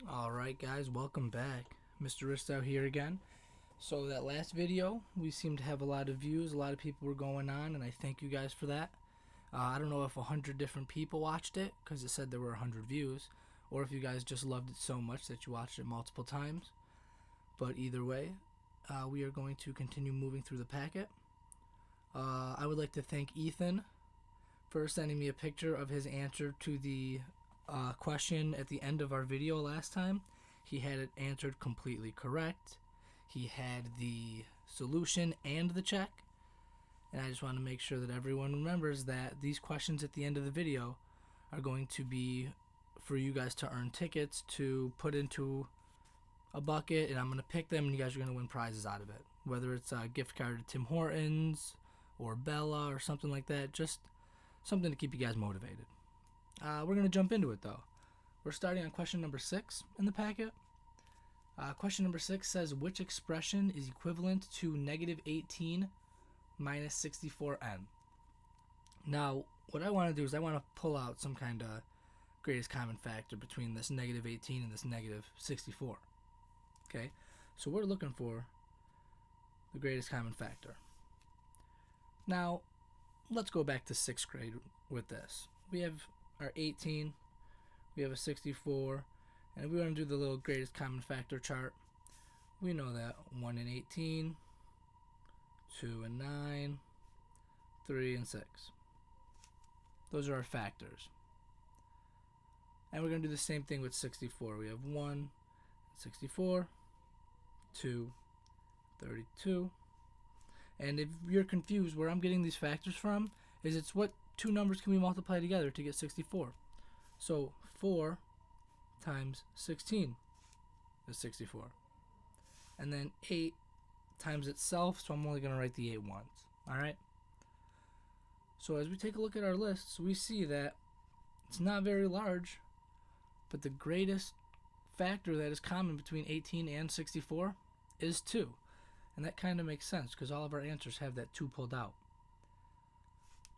Alright guys, welcome back. Mr. Ristau here again. So that last video, we seemed to have a lot of views, a lot of people were going on, and I thank you guys for that. I don't know if 100 different people watched it, because it said there were 100 views, or if you guys just loved it so much that you watched it multiple times. But either way, we are going to continue moving through the packet. I would like to thank Ethan for sending me a picture of his answer to the question at the end of our video last time. He had it answered completely correct. He had the solution and the check. And I just want to make sure that everyone remembers that these questions at the end of the video are going to be for you guys to earn tickets to put into a bucket, and I'm going to pick them, and you guys are going to win prizes out of it. Whether it's a gift card to Tim Hortons or Bella or something like that, just something to keep you guys motivated. We're going to jump into it though. We're starting on question number 6 in the packet. Question number 6 says, which expression is equivalent to negative 18 minus 64n? Now, what I want to do is I want to pull out some kind of greatest common factor between this negative 18 and this negative 64. Okay, so we're looking for the greatest common factor. Now, let's go back to 6th grade with this. We have our 18, we have a 64, and if we want to do the little greatest common factor chart, we know that 1 and 18, 2 and 9, 3 and 6. Those are our factors. And we're going to do the same thing with 64. We have 1, 64, 2, 32. And if you're confused where I'm getting these factors from, is it's what two numbers can we multiply together to get 64. So 4 times 16 is 64. And then 8 times itself, so I'm only going to write the 8 once. Alright? So as we take a look at our lists, we see that it's not very large, but the greatest factor that is common between 18 and 64 is 2. And that kind of makes sense because all of our answers have that 2 pulled out.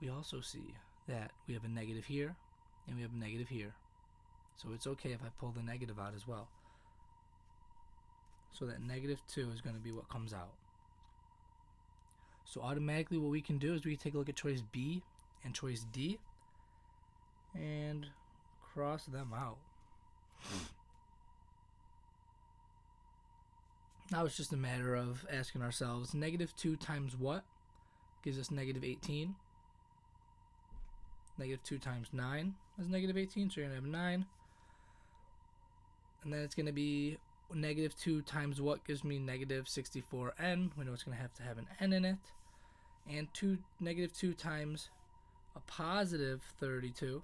We also see that we have a negative here and we have a negative here. So it's okay if I pull the negative out as well. So that negative 2 is going to be what comes out. So automatically what we can do is we can take a look at choice B and choice D and cross them out. Now it's just a matter of asking ourselves, negative 2 times what gives us negative 18? Negative 2 times 9 is negative 18, so you're going to have 9. And then it's going to be negative 2 times what gives me negative 64n. We know it's going to have an n in it. And negative 2 times a positive 32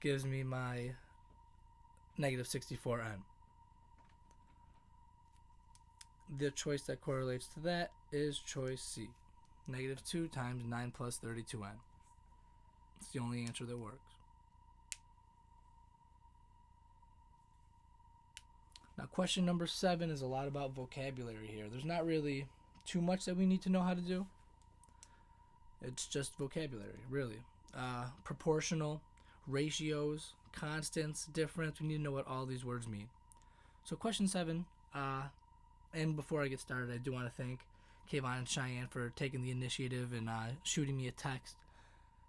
gives me my negative 64n. The choice that correlates to that is choice C. Negative 2 times 9 plus 32n. It's the only answer that works. Now question number 7 is a lot about vocabulary here. There's not really too much that we need to know how to do. It's just vocabulary, really. Proportional, ratios, constants, difference. We need to know what all these words mean. So question 7, and before I get started, I do want to thank Kayvon and Cheyenne for taking the initiative and shooting me a text.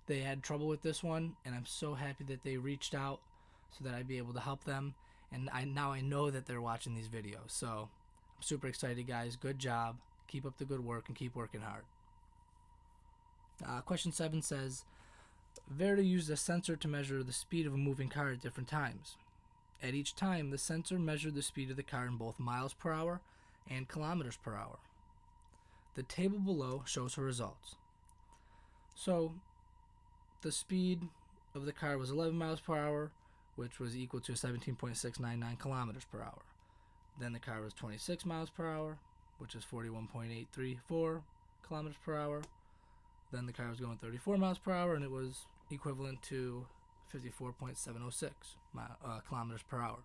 They had trouble with this one, and I'm so happy that they reached out so that I'd be able to help them. And now I know that they're watching these videos. So I'm super excited, guys. Good job. Keep up the good work and keep working hard. Question 7 says, Verda used a sensor to measure the speed of a moving car at different times. At each time, the sensor measured the speed of the car in both miles per hour and kilometers per hour. The table below shows her results. So the speed of the car was 11 miles per hour, which was equal to 17.699 kilometers per hour. Then the car was 26 miles per hour, which is 41.834 kilometers per hour. Then the car was going 34 miles per hour, and it was equivalent to 54.706 kilometers per hour.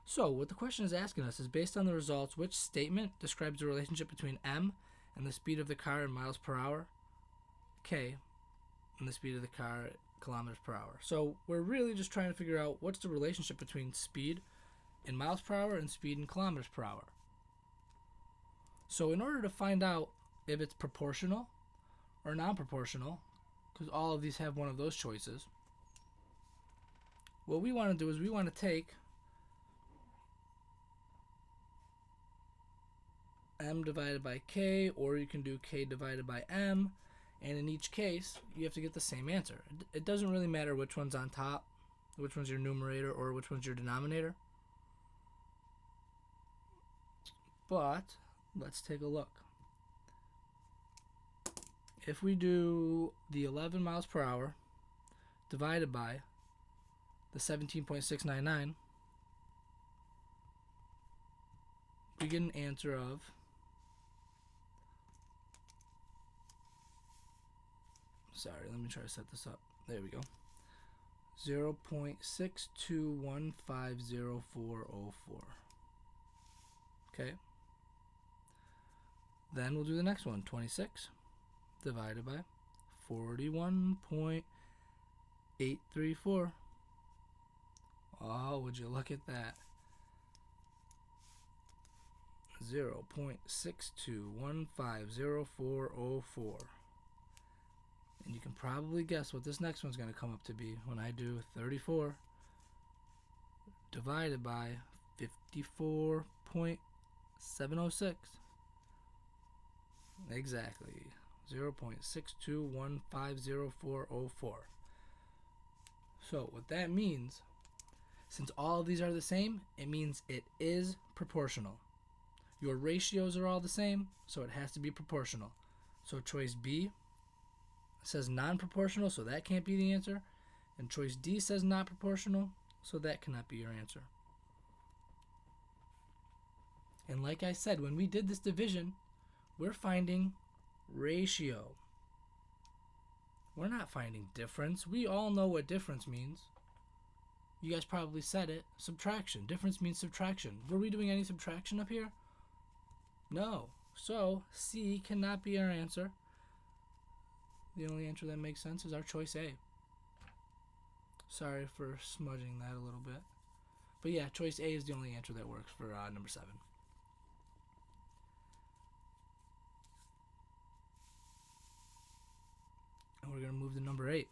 So what the question is asking us is, based on the results, which statement describes the relationship between m and the speed of the car in miles per hour, k and the speed of the car kilometers per hour. So we're really just trying to figure out what's the relationship between speed in miles per hour and speed in kilometers per hour. So in order to find out if it's proportional or non-proportional, because all of these have one of those choices, what we want to do is we want to take m divided by k, or you can do k divided by m, and in each case you have to get the same answer. It doesn't really matter which one's on top, which one's your numerator, or which one's your denominator. But let's take a look. If we do the 11 miles per hour divided by the 17.699, we get an answer of let me try to set this up. There we go. 0.62150404. Okay. Then we'll do the next one. 26 divided by 41.834. Oh, would you look at that? 0.62150404. And you can probably guess what this next one's going to come up to be when I do 34 divided by 54.706. Exactly. 0.62150404. So what that means, since all of these are the same, it means it is proportional. Your ratios are all the same, so it has to be proportional. So choice B says non-proportional, so that can't be the answer. And choice D says not proportional, so that cannot be your answer. And like I said, when we did this division, we're finding ratio. We're not finding difference. We all know what difference means. You guys probably said it. Subtraction. Difference means subtraction. Were we doing any subtraction up here? No. So C cannot be our answer. The only answer that makes sense is our choice A. Sorry for smudging that a little bit. But yeah, choice A is the only answer that works for number 7. And we're going to move to number 8.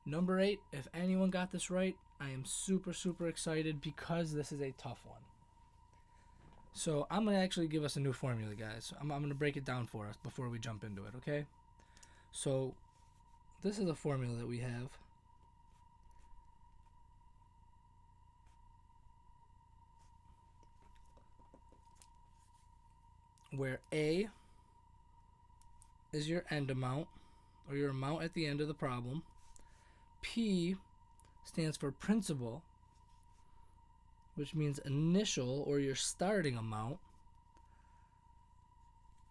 Number 8, if anyone got this right, I am super, super excited because this is a tough one. So I'm going to actually give us a new formula, guys. I'm going to break it down for us before we jump into it, okay? So this is a formula that we have. Where A is your end amount, or your amount at the end of the problem. P stands for principal, which means initial, or your starting amount.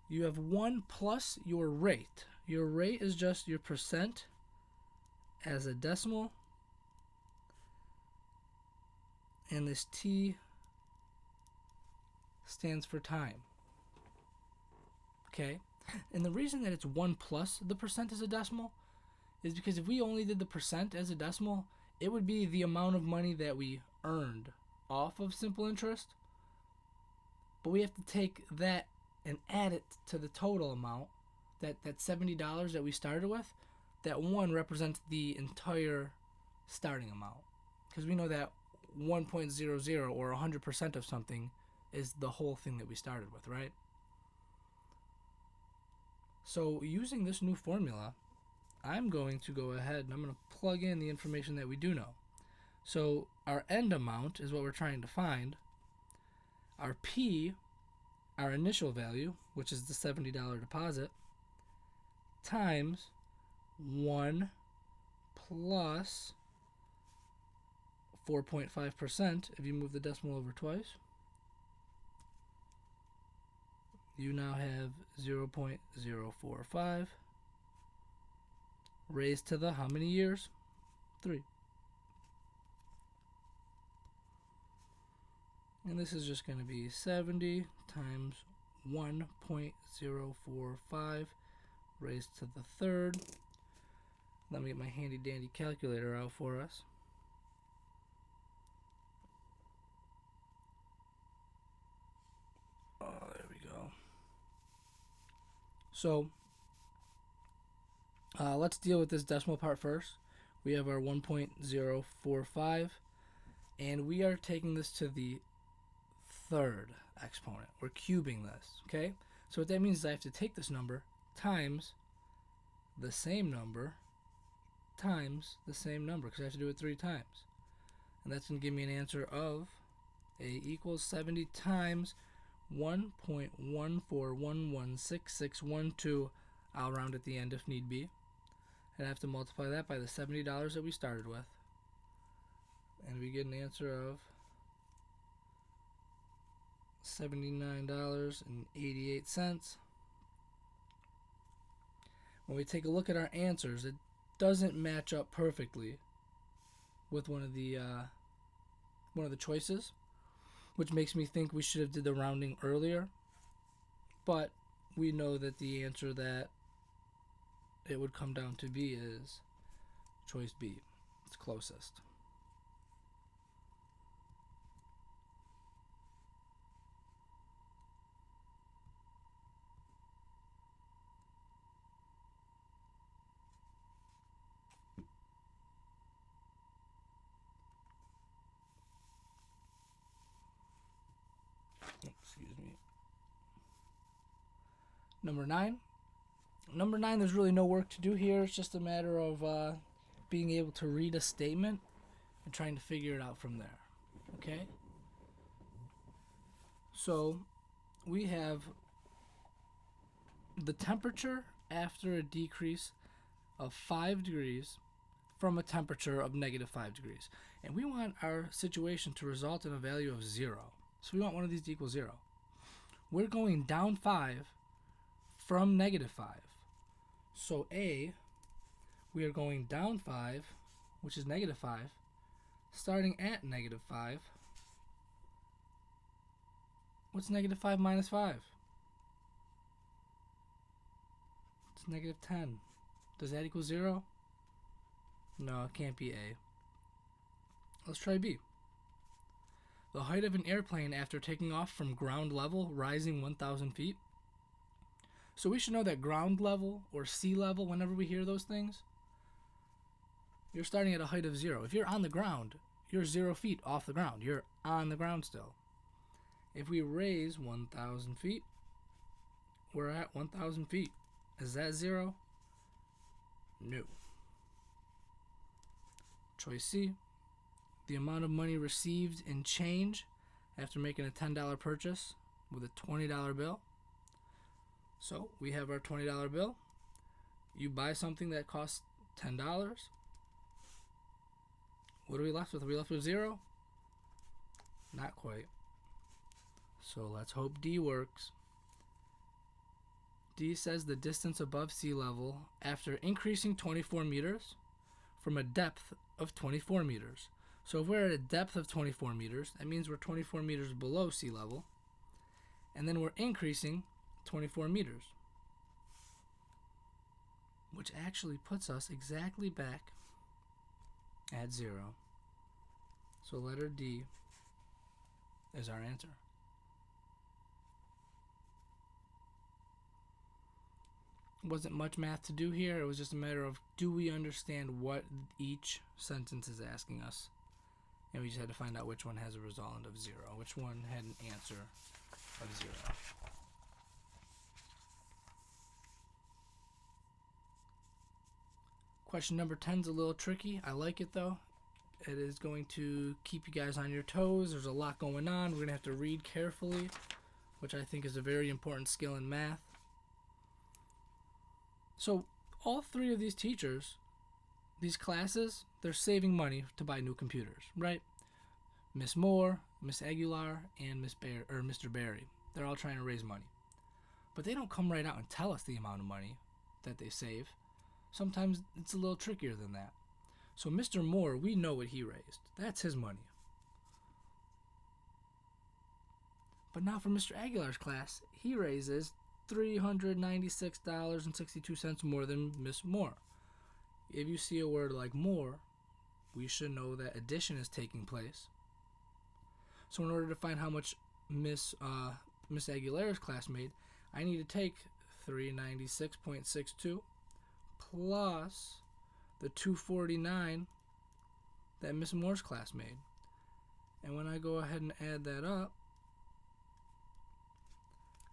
You have 1 plus your rate. Your rate is just your percent as a decimal. And this T stands for time. Okay? And the reason that it's 1 plus the percent as a decimal is because if we only did the percent as a decimal, it would be the amount of money that we earned off of simple interest. But we have to take that and add it to the total amount, that $70 that we started with. That 1 represents the entire starting amount, because we know that 1.00 or 100% of something is the whole thing that we started with, right? So using this new formula, I'm going to go ahead and I'm going to plug in the information that we do know. So our end amount is what we're trying to find. Our P, our initial value, which is the $70 deposit, times 1 plus 4.5%. If you move the decimal over twice, you now have 0.045 raised to the how many years? 3. And this is just going to be 70 times 1.045 raised to the 3rd, Let me get my handy dandy calculator out for us. Oh, there we go. So, let's deal with this decimal part first. We have our 1.045, and we are taking this to the third exponent. We're cubing this, okay? So what that means is I have to take this number times the same number times the same number, because I have to do it 3 times. And that's going to give me an answer of A equals 70 times 1.14116612. I'll round at the end if need be. And I have to multiply that by the $70 that we started with. And we get an answer of $79.88. When we take a look at our answers, it doesn't match up perfectly with one of the choices, which makes me think we should have did the rounding earlier. But we know that the answer that it would come down to be is choice B. It's closest. Excuse me. Number 9. Number 9, there's really no work to do here. It's just a matter of being able to read a statement and trying to figure it out from there. Okay? So, we have the temperature after a decrease of 5 degrees from a temperature of -5 degrees. And we want our situation to result in a value of 0. So we want one of these to equal 0. We're going down 5 from -5. So A, we are going down 5, which is -5, starting at -5. What's -5 minus 5? It's -10. Does that equal 0? No, it can't be A. Let's try B. The height of an airplane after taking off from ground level, rising 1,000 feet. So we should know that ground level or sea level, whenever we hear those things, you're starting at a height of 0. If you're on the ground, you're 0 feet off the ground. You're on the ground still. If we raise 1,000 feet, we're at 1,000 feet. Is that 0? No. Choice C. The amount of money received in change after making a $10 purchase with a $20 bill. So we have our $20 bill. You buy something that costs $10. What are we left with? Are we left with 0? Not quite. So let's hope D works. D says the distance above sea level after increasing 24 meters from a depth of 24 meters. So if we're at a depth of 24 meters, that means we're 24 meters below sea level. And then we're increasing 24 meters, which actually puts us exactly back at 0. So letter D is our answer. Wasn't much math to do here. It was just a matter of, do we understand what each sentence is asking us? And we just had to find out which one has a result of 0, which one had an answer of 0. Question number 10 is a little tricky. I like it though. It is going to keep you guys on your toes. There's a lot going on. We're going to have to read carefully, which I think is a very important skill in math. So all 3 of these teachers, these classes, they're saving money to buy new computers, right? Miss Moore, Miss Aguilar, and Mr. Barry. They're all trying to raise money. But they don't come right out and tell us the amount of money that they save. Sometimes it's a little trickier than that. So Mr. Moore, we know what he raised. That's his money. But now for Mr. Aguilar's class, he raises $396.62 more than Miss Moore. if you see a word like more, we should know that addition is taking place. So in order to find how much Miss Aguilera's class made, I need to take 396.62 plus the 249 that Miss Moore's class made. And when I go ahead and add that up,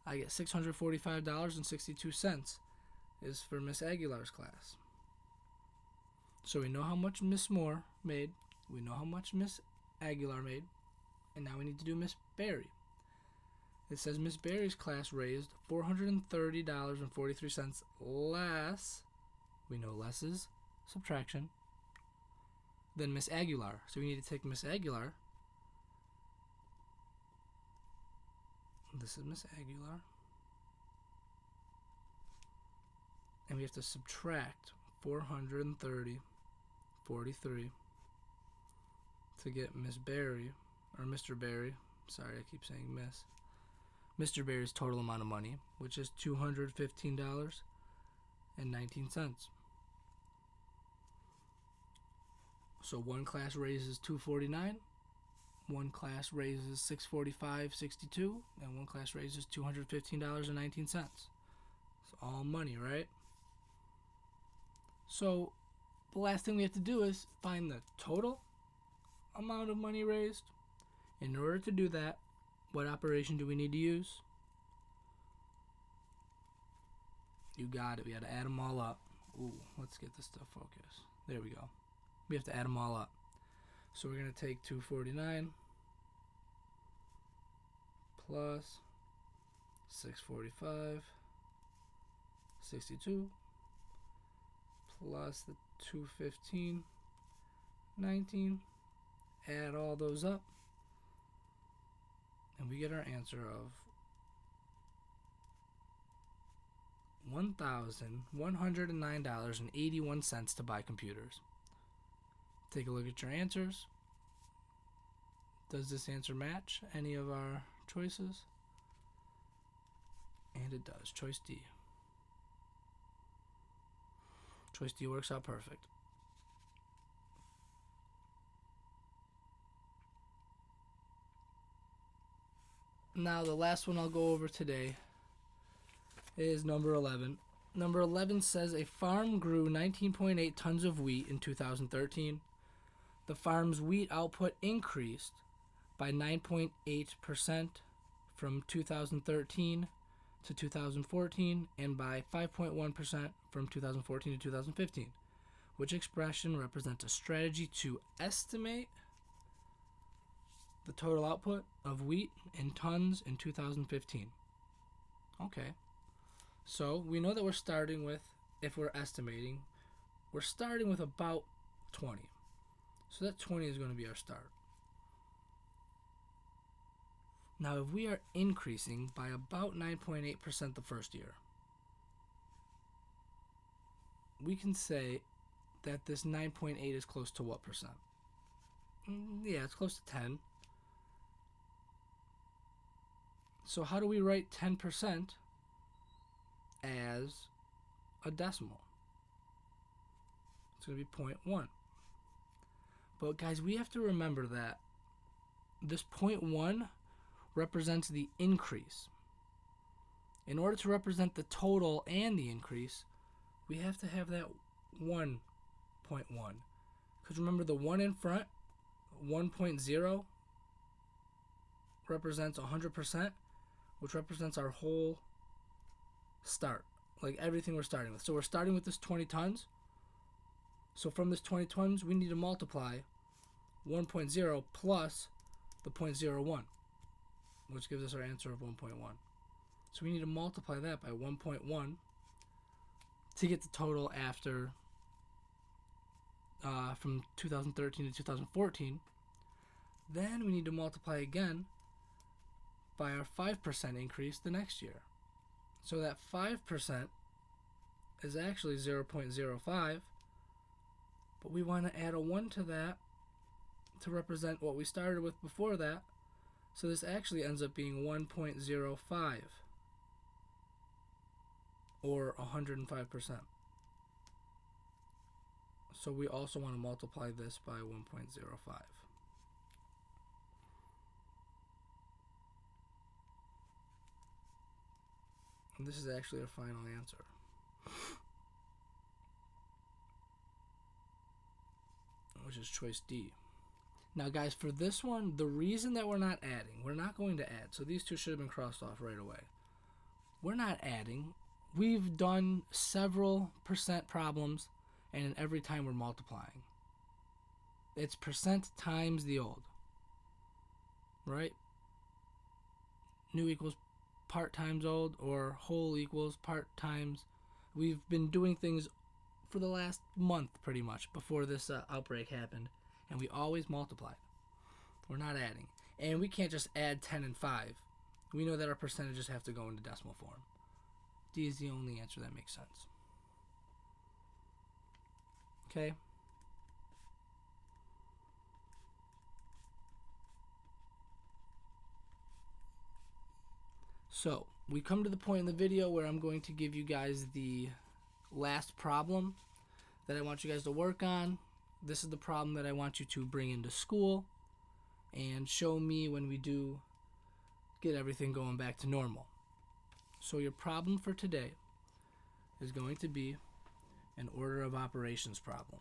I get $645.62 is for Miss Aguilar's class. So we know how much Miss Moore made, we know how much Miss Aguilar made, and now we need to do Miss Berry. It says Miss Berry's class raised $430.43 less, we know less is subtraction, than Miss Aguilar. So we need to take Miss Aguilar. This is Miss Aguilar. And we have to subtract 430.43 to get Miss Berry, or Mr. Berry. Sorry, I keep saying Miss. Mr. Berry's total amount of money, which is $215.19. So one class raises $249, one class raises $645.62, and one class raises $215.19. It's all money, right? So the last thing we have to do is find the total amount of money raised. In order to do that, what operation do we need to use? You got it. We got to add them all up. Ooh, let's get this to focus. There we go. We have to add them all up. So we're going to take 249 plus 645.62 plus the 215.19. Add all those up, and we get our answer of $1,109.81 to buy computers. Take a look at your answers. Does this answer match any of our choices? And it does. Choice D. Choice D works out perfect. Now the last one I'll go over today is number 11. Number 11 says a farm grew 19.8 tons of wheat in 2013. The farm's wheat output increased by 9.8% from 2013 to 2014 and by 5.1% from 2014 to 2015. Which expression represents a strategy to estimate the total output of wheat in tons in 2015? Okay. So we know that we're starting with, if we're estimating, we're starting with about 20. So that 20 is going to be our start. Now if we are increasing by about 9.8% the first year, we can say that this 9.8 is close to what percent? Yeah, it's close to 10. So how do we write 10% as a decimal? It's going to be 0.1. But guys, we have to remember that this 0.1 represents the increase. In order to represent the total and the increase, we have to have that 1.1. Because remember, the 1 in front, 1.0, represents 100%, which represents our whole start, like everything we're starting with. So we're starting with this 20 tons. So from this 20 tons, we need to multiply 1.0 plus the 0.01, which gives us our answer of 1.1. So we need to multiply that by 1.1 to get the total after from 2013 to 2014. Then we need to multiply again by our 5% increase the next year. So that 5% is actually 0.05, but we want to add a 1 to that to represent what we started with before that. So this actually ends up being 1.05, or 105%. So we also want to multiply this by 1.05. And this is actually our final answer. Which is choice D. Now guys, for this one, the reason that we're not adding, we're not going to add. So these two should have been crossed off right away. We're not adding. We've done several percent problems, and every time we're multiplying. It's percent times the old. Right? New equals part times old, or whole equals part times. We've been doing things for the last month pretty much before this outbreak happened, and we always multiplied. We're not adding. And we can't just add 10 and 5. We know that our percentages have to go into decimal form. D is the only answer that makes sense. Okay? So, we come to the point in the video where I'm going to give you guys the last problem that I want you guys to work on. This is the problem that I want you to bring into school and show me when we do get everything going back to normal. So your problem for today is going to be an order of operations problem.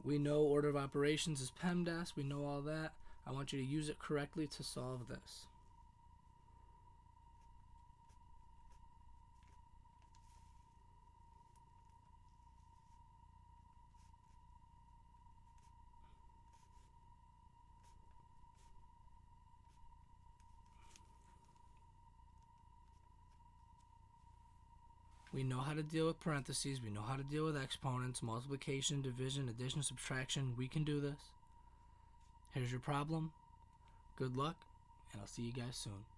We know order of operations is PEMDAS. We know all that. I want you to use it correctly to solve this. We know how to deal with parentheses. We know how to deal with exponents, multiplication, division, addition, subtraction. We can do this. Here's your problem. Good luck, and I'll see you guys soon.